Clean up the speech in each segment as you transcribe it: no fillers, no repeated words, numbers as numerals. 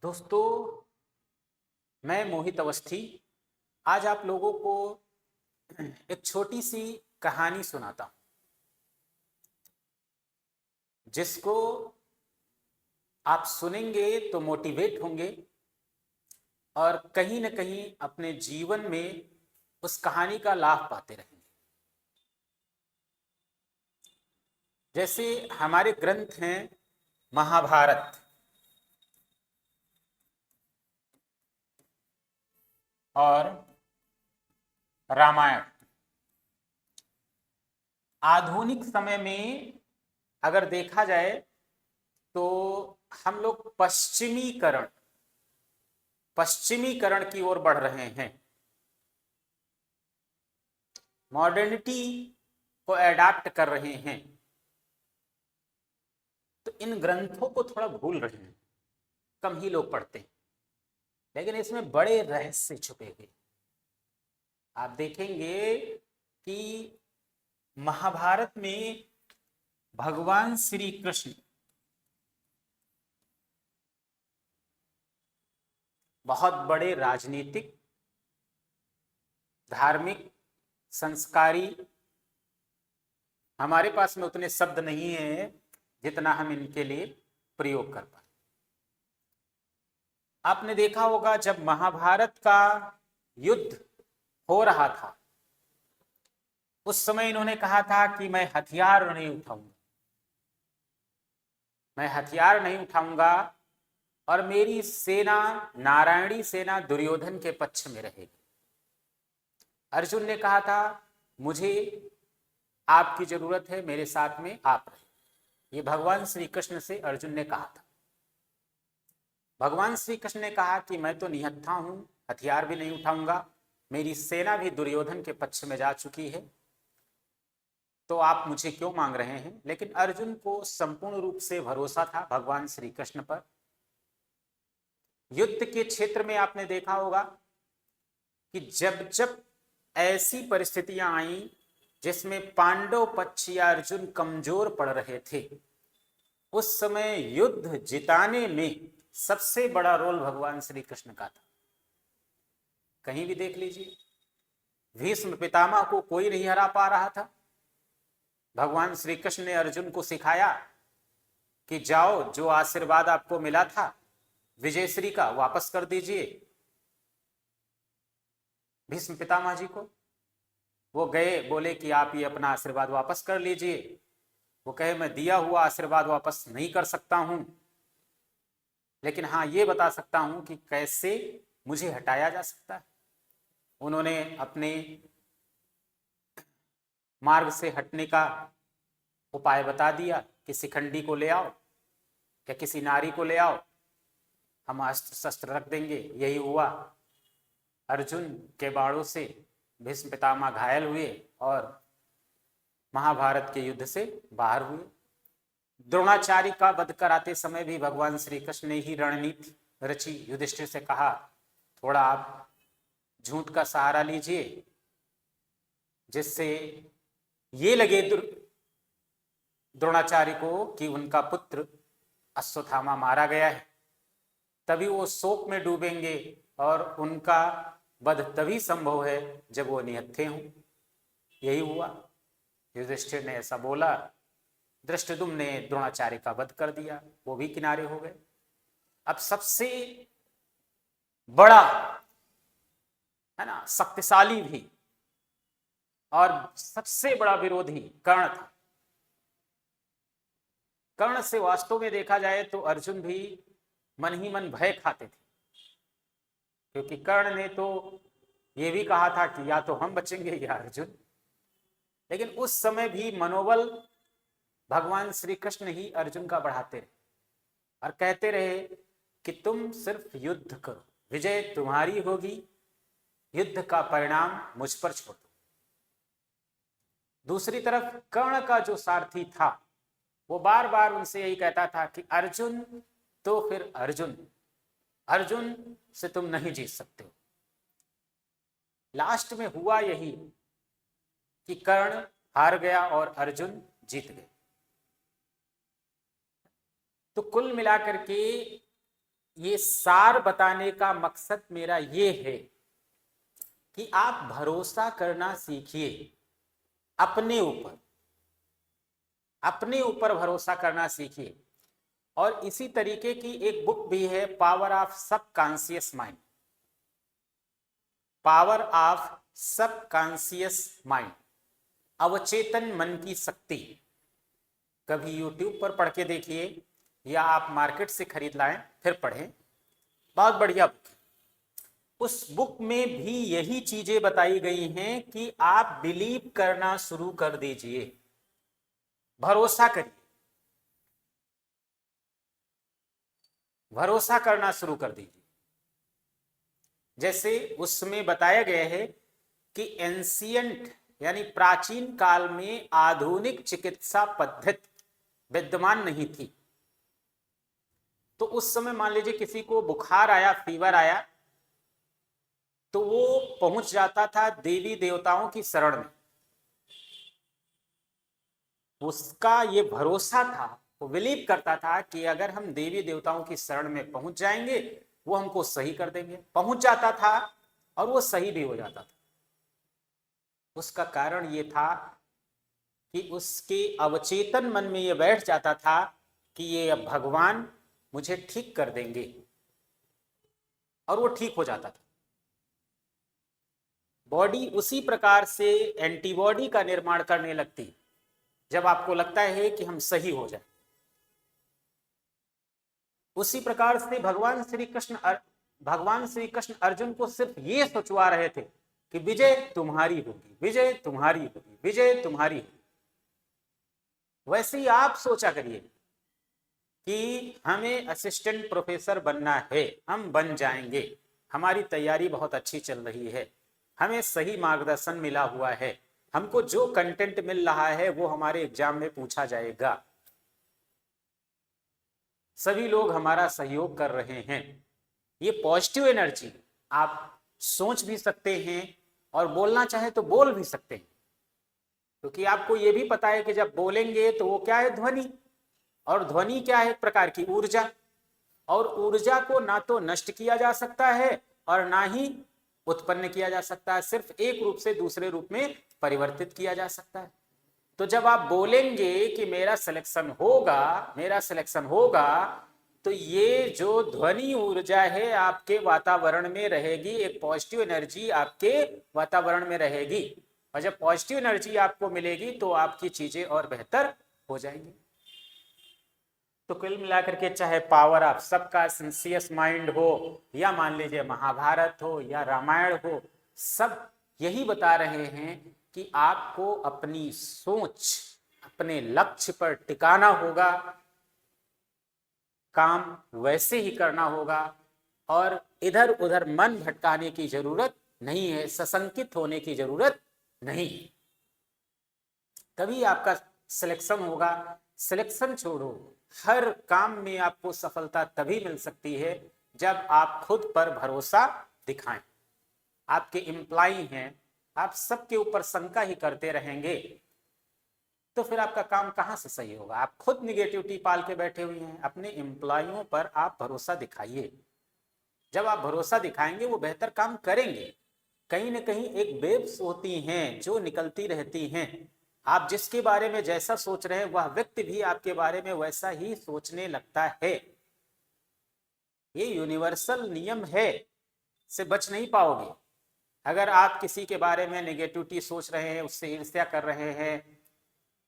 दोस्तों, मैं मोहित अवस्थी आज आप लोगों को एक छोटी सी कहानी सुनाता हूं, जिसको आप सुनेंगे तो मोटिवेट होंगे और कहीं न कहीं अपने जीवन में उस कहानी का लाभ पाते रहेंगे। जैसे हमारे ग्रंथ हैं महाभारत और रामायण। आधुनिक समय में अगर देखा जाए तो हम लोग पश्चिमीकरण की ओर बढ़ रहे हैं। मॉडर्निटी को एडाप्ट कर रहे हैं, तो इन ग्रंथों को थोड़ा भूल रहे हैं, कम ही लोग पढ़ते हैं, लेकिन इसमें बड़े रहस्य छुपे हुए। आप देखेंगे कि महाभारत में भगवान श्री कृष्ण बहुत बड़े राजनीतिक, धार्मिक, संस्कारी, हमारे पास में उतने शब्द नहीं है जितना हम इनके लिए प्रयोग कर पाए। आपने देखा होगा जब महाभारत का युद्ध हो रहा था, उस समय इन्होंने कहा था कि मैं हथियार नहीं उठाऊंगा और मेरी सेना, नारायणी सेना, दुर्योधन के पक्ष में रहेगी। अर्जुन ने कहा था मुझे आपकी जरूरत है, मेरे साथ में आप रहे। ये भगवान श्री कृष्ण से अर्जुन ने कहा था। भगवान श्री कृष्ण ने कहा कि मैं तो निहत्था हूं, हथियार भी नहीं उठाऊंगा, मेरी सेना भी दुर्योधन के पक्ष में जा चुकी है, तो आप मुझे क्यों मांग रहे हैं। लेकिन अर्जुन को संपूर्ण रूप से भरोसा था भगवान श्री कृष्ण पर। युद्ध के क्षेत्र में आपने देखा होगा कि जब जब ऐसी परिस्थितियां आई जिसमें पांडव पक्ष या अर्जुन कमजोर पड़ रहे थे, उस समय युद्ध जिताने में सबसे बड़ा रोल भगवान श्री कृष्ण का था। कहीं भी देख लीजिए, भीष्म पितामह को कोई नहीं हरा पा रहा था। भगवान श्री कृष्ण ने अर्जुन को सिखाया कि जाओ, जो आशीर्वाद आपको मिला था विजयश्री का, वापस कर दीजिए भीष्म पितामह जी को। वो गए, बोले कि आप ये अपना आशीर्वाद वापस कर लीजिए। वो कहे मैं दिया हुआ आशीर्वाद वापस नहीं कर सकता हूं, लेकिन हाँ ये बता सकता हूं कि कैसे मुझे हटाया जा सकता है। उन्होंने अपने मार्ग से हटने का उपाय बता दिया कि शिखंडी को ले आओ या किसी नारी को ले आओ, हम अस्त्र शस्त्र रख देंगे। यही हुआ। अर्जुन के बाणों से भीष्म पितामह घायल हुए और महाभारत के युद्ध से बाहर हुए। द्रोणाचार्य का वध कराते समय भी भगवान श्री कृष्ण ने ही रणनीति रची। युधिष्ठिर से कहा थोड़ा आप झूठ का सहारा लीजिए, जिससे ये लगे द्रोणाचार्य को कि उनका पुत्र अश्वत्थामा मारा गया है। तभी वो शोक में डूबेंगे और उनका वध तभी संभव है जब वो निहत्थे हों। यही हुआ। युधिष्ठिर ने ऐसा बोला, धृष्टद्युम्न ने द्रोणाचार्य का वध कर दिया, वो भी किनारे हो गए। अब सबसे बड़ा है ना, शक्तिशाली भी और सबसे बड़ा विरोधी कर्ण था। कर्ण से वास्तव में देखा जाए तो अर्जुन भी मन ही मन भय खाते थे, क्योंकि कर्ण ने तो ये भी कहा था कि या तो हम बचेंगे या अर्जुन। लेकिन उस समय भी मनोबल भगवान श्री कृष्ण ही अर्जुन का बढ़ाते रहे और कहते रहे कि तुम सिर्फ युद्ध करो, विजय तुम्हारी होगी, युद्ध का परिणाम मुझ पर छोड़ दो। दूसरी तरफ कर्ण का जो सारथी था, वो बार बार उनसे यही कहता था कि अर्जुन तो फिर अर्जुन, अर्जुन से तुम नहीं जीत सकते हो। लास्ट में हुआ यही कि कर्ण हार गया और अर्जुन जीत गए। तो कुल मिलाकर के ये सार बताने का मकसद मेरा ये है कि आप भरोसा करना सीखिए अपने ऊपर, अपने ऊपर भरोसा करना सीखिए। और इसी तरीके की एक बुक भी है, power of subconscious mind, power of subconscious mind, अवचेतन मन की शक्ति। कभी यूट्यूब पर पढ़ के देखिए या आप मार्केट से खरीद लाएं फिर पढ़ें, बहुत बढ़िया बुक है। उस बुक में भी यही चीजें बताई गई हैं कि आप बिलीव करना शुरू कर दीजिए, भरोसा करिए, भरोसा करना शुरू कर दीजिए। जैसे उसमें बताया गया है कि एंशियंट यानी प्राचीन काल में आधुनिक चिकित्सा पद्धति विद्यमान नहीं थी। तो उस समय मान लीजिए किसी को बुखार आया, फीवर आया, तो वो पहुंच जाता था देवी देवताओं की शरण में। उसका ये भरोसा था, वो बिलीव करता था कि अगर हम देवी देवताओं की शरण में पहुंच जाएंगे वो हमको सही कर देंगे। पहुंच जाता था और वो सही भी हो जाता था। उसका कारण ये था कि उसके अवचेतन मन में ये बैठ जाता था कि ये अब भगवान मुझे ठीक कर देंगे, और वो ठीक हो जाता था। बॉडी उसी प्रकार से एंटीबॉडी का निर्माण करने लगती जब आपको लगता है कि हम सही हो जाए। उसी प्रकार से भगवान श्री कृष्ण अर्जुन को सिर्फ ये सोचवा रहे थे कि विजय तुम्हारी होगी, विजय तुम्हारी होगी, विजय तुम्हारी होगी। वैसे ही आप सोचा करिए कि हमें असिस्टेंट प्रोफेसर बनना है, हम बन जाएंगे, हमारी तैयारी बहुत अच्छी चल रही है, हमें सही मार्गदर्शन मिला हुआ है, हमको जो कंटेंट मिल रहा है वो हमारे एग्जाम में पूछा जाएगा, सभी लोग हमारा सहयोग कर रहे हैं। ये पॉजिटिव एनर्जी आप सोच भी सकते हैं और बोलना चाहे तो बोल भी सकते हैं, क्योंकि आपको ये भी पता है कि जब बोलेंगे तो वो क्या है, ध्वनि। और ध्वनि क्या है, एक प्रकार की ऊर्जा। और ऊर्जा को ना तो नष्ट किया जा सकता है और ना ही उत्पन्न किया जा सकता है, सिर्फ एक रूप से दूसरे रूप में परिवर्तित किया जा सकता है। तो जब आप बोलेंगे कि मेरा सिलेक्शन होगा, मेरा सिलेक्शन होगा, तो ये जो ध्वनि ऊर्जा है आपके वातावरण में रहेगी, एक पॉजिटिव एनर्जी आपके वातावरण में रहेगी। और जब पॉजिटिव एनर्जी आपको मिलेगी तो आपकी चीजें और बेहतर हो जाएंगी। तो कुल मिलाकर के चाहे पावर ऑफ सबका सेंसियस माइंड हो या मान लीजिए महाभारत हो या रामायण हो, सब यही बता रहे हैं कि आपको अपनी सोच, अपने लक्ष्य पर टिकाना होगा, काम वैसे ही करना होगा और इधर उधर मन भटकाने की जरूरत नहीं है, सशंकित होने की जरूरत नहीं। तभी आपका सिलेक्शन होगा। सिलेक्शन छोड़ो, हर काम में आपको सफलता तभी मिल सकती है जब आप खुद पर भरोसा दिखाएं। आपके एम्प्लॉई हैं, आप सबके ऊपर शंका ही करते रहेंगे तो फिर आपका काम कहां से सही होगा। आप खुद निगेटिविटी पाल के बैठे हुए हैं, अपने एम्प्लॉइयों पर आप भरोसा दिखाइए। जब आप भरोसा दिखाएंगे वो बेहतर काम करेंगे। कहीं ना कहीं एक वेव्स होती हैं जो निकलती रहती हैं, आप जिसके बारे में जैसा सोच रहे हैं वह व्यक्ति भी आपके बारे में वैसा ही सोचने लगता है। ये यूनिवर्सल नियम है, से बच नहीं पाओगे। अगर आप किसी के बारे में नेगेटिविटी सोच रहे हैं, उससे ईर्ष्या कर रहे हैं,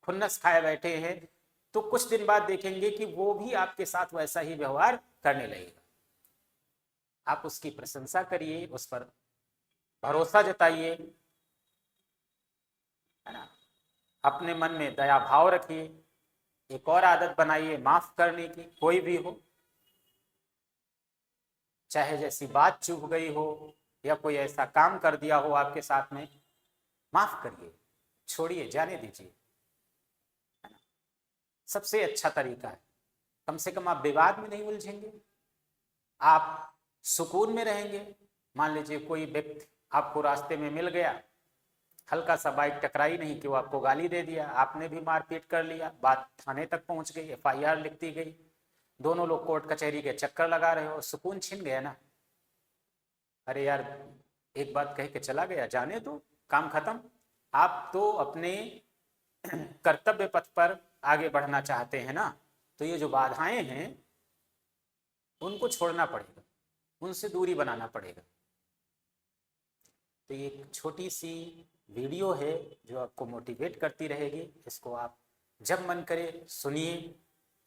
खुन्नस खाए बैठे हैं, तो कुछ दिन बाद देखेंगे कि वो भी आपके साथ वैसा ही व्यवहार करने लगेगा। आप उसकी प्रशंसा करिए, उस पर भरोसा जताइए, है ना। अपने मन में दया भाव रखिए। एक और आदत बनाइए माफ करने की, कोई भी हो, चाहे जैसी बात चूक गई हो या कोई ऐसा काम कर दिया हो आपके साथ में, माफ करिए, छोड़िए, जाने दीजिए, है ना। सबसे अच्छा तरीका है। कम से कम आप विवाद में नहीं उलझेंगे, आप सुकून में रहेंगे। मान लीजिए कोई व्यक्ति आपको रास्ते में मिल गया, हल्का सा बाइक टकराई नहीं कि वो आपको गाली दे दिया, आपने भी मारपीट कर लिया, बात थाने तक पहुंच गई, FIR लिख दी गई, दोनों लोग कोर्ट कचहरी के चक्कर लगा रहे हो, सुकून छिन गया ना। अरे यार, एक बात कह के चला गया, जाने दो, काम खत्म। आप तो अपने कर्तव्य पथ पर आगे बढ़ना चाहते हैं ना, तो ये जो बाधाएं हैं उनको छोड़ना पड़ेगा, उनसे दूरी बनाना पड़ेगा। तो ये एक छोटी सी वीडियो है जो आपको मोटिवेट करती रहेगी। इसको आप जब मन करे सुनिए,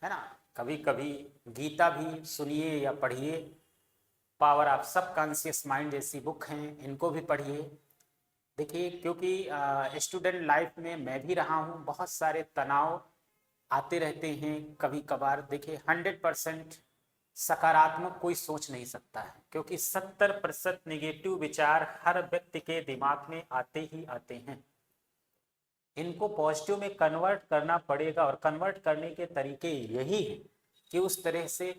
है ना। कभी कभी गीता भी सुनिए या पढ़िए। पावर ऑफ सबकॉन्शियस माइंड जैसी बुक हैं, इनको भी पढ़िए। देखिए, क्योंकि स्टूडेंट लाइफ में मैं भी रहा हूँ, बहुत सारे तनाव आते रहते हैं कभी कभार। देखिए, 100% सकारात्मक कोई सोच नहीं सकता है, क्योंकि 70% नेगेटिव विचार हर व्यक्ति के दिमाग में आते ही आते हैं। इनको पॉजिटिव में कन्वर्ट करना पड़ेगा, और कन्वर्ट करने के तरीके यही है कि उस तरह से,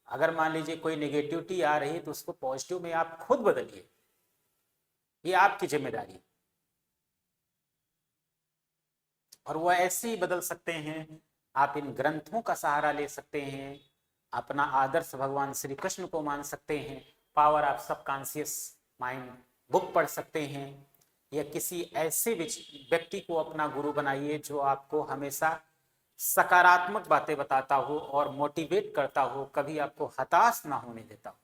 अगर मान लीजिए कोई नेगेटिविटी आ रही है तो उसको पॉजिटिव में आप खुद बदलिए, ये आपकी जिम्मेदारी है। और वह ऐसे ही बदल सकते हैं, आप इन ग्रंथों का सहारा ले सकते हैं, अपना आदर्श भगवान श्री कृष्ण को मान सकते हैं, power of subconscious mind book पढ़ सकते हैं, या किसी ऐसे व्यक्ति को अपना गुरु बनाइए जो आपको हमेशा सकारात्मक बातें बताता हो और मोटिवेट करता हो, कभी आपको हताश ना होने देता हो।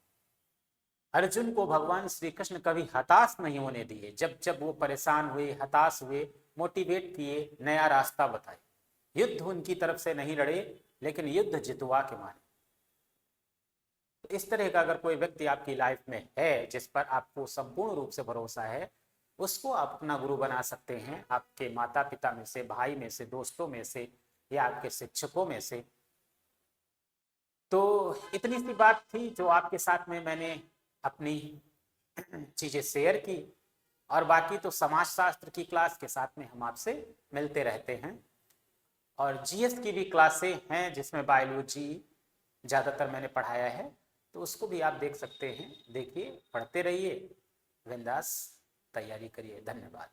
अर्जुन को भगवान श्री कृष्ण कभी हताश नहीं होने दिए, जब जब वो परेशान हुए, हताश हुए, मोटिवेट किए, नया रास्ता बताए। युद्ध उनकी तरफ से नहीं लड़े, लेकिन युद्ध जितवा के मारे। तो इस तरह का अगर कोई व्यक्ति आपकी लाइफ में है जिस पर आपको संपूर्ण रूप से भरोसा है, उसको आप अपना गुरु बना सकते हैं, आपके माता पिता में से, भाई में से, दोस्तों में से, या आपके शिक्षकों में से। तो इतनी सी बात थी जो आपके साथ में मैंने अपनी चीजें शेयर की, और बाकी तो समाजशास्त्र की क्लास के साथ में हम आपसे मिलते रहते हैं। और जीएस की भी क्लासें हैं जिसमें बायोलॉजी ज़्यादातर मैंने पढ़ाया है, तो उसको भी आप देख सकते हैं। देखिए, पढ़ते रहिए, बिंदास तैयारी करिए। धन्यवाद।